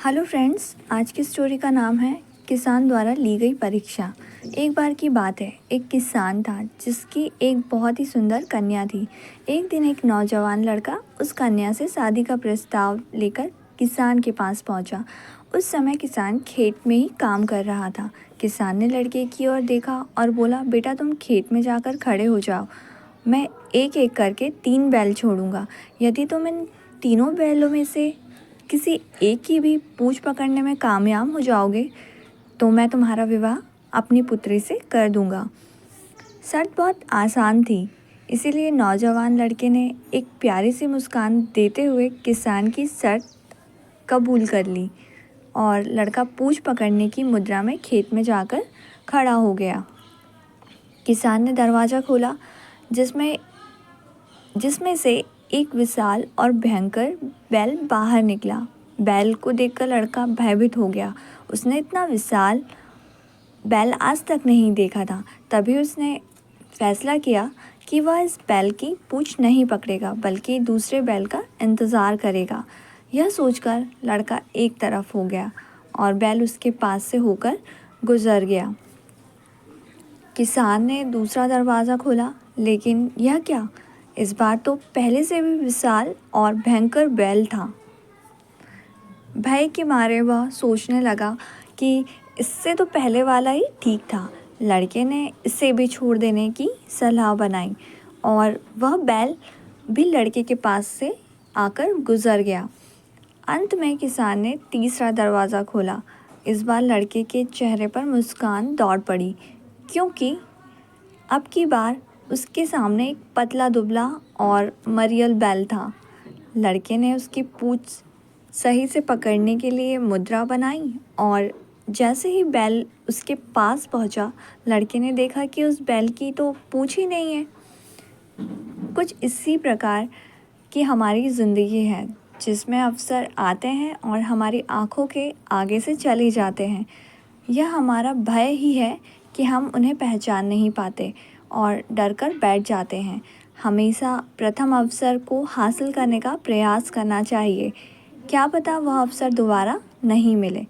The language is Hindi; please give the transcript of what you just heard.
हेलो फ्रेंड्स, आज की स्टोरी का नाम है किसान द्वारा ली गई परीक्षा। एक बार की बात है, एक किसान था जिसकी एक बहुत ही सुंदर कन्या थी। एक दिन एक नौजवान लड़का उस कन्या से शादी का प्रस्ताव लेकर किसान के पास पहुंचा। उस समय किसान खेत में ही काम कर रहा था। किसान ने लड़के की ओर देखा और बोला, बेटा तुम खेत में जाकर खड़े हो जाओ, मैं एक एक करके 3 बैल छोड़ूंगा। यदि तुम इन तीनों बैलों में से किसी एक की भी पूँछ पकड़ने में कामयाब हो जाओगे तो मैं तुम्हारा विवाह अपनी पुत्री से कर दूंगा। शर्त बहुत आसान थी, इसीलिए नौजवान लड़के ने एक प्यारी सी मुस्कान देते हुए किसान की शर्त कबूल कर ली और लड़का पूँछ पकड़ने की मुद्रा में खेत में जाकर खड़ा हो गया। किसान ने दरवाज़ा खोला जिसमें जिसमें से एक विशाल और भयंकर बैल बाहर निकला। बैल को देखकर लड़का भयभीत हो गया। उसने इतना विशाल बैल आज तक नहीं देखा था। तभी उसने फैसला किया कि वह इस बैल की पूँछ नहीं पकड़ेगा बल्कि दूसरे बैल का इंतज़ार करेगा। यह सोचकर लड़का एक तरफ हो गया और बैल उसके पास से होकर गुजर गया। किसान ने दूसरा दरवाज़ा खोला, लेकिन यह क्या, इस बार तो पहले से भी विशाल और भयंकर बैल था। भय के मारे वह सोचने लगा कि इससे तो पहले वाला ही ठीक था। लड़के ने इसे भी छोड़ देने की सलाह बनाई और वह बैल भी लड़के के पास से आकर गुजर गया। अंत में किसान ने तीसरा दरवाज़ा खोला। इस बार लड़के के चेहरे पर मुस्कान दौड़ पड़ी, क्योंकि अब की बार उसके सामने एक पतला दुबला और मरियल बैल था। लड़के ने उसकी पूँछ सही से पकड़ने के लिए मुद्रा बनाई और जैसे ही बैल उसके पास पहुंचा, लड़के ने देखा कि उस बैल की तो पूँछ ही नहीं है। कुछ इसी प्रकार की हमारी ज़िंदगी है, जिसमें अवसर आते हैं और हमारी आँखों के आगे से चले जाते हैं। यह हमारा भय ही है कि हम उन्हें पहचान नहीं पाते और डर कर बैठ जाते हैं। हमेशा प्रथम अवसर को हासिल करने का प्रयास करना चाहिए। क्या पता वह अवसर दोबारा नहीं मिले।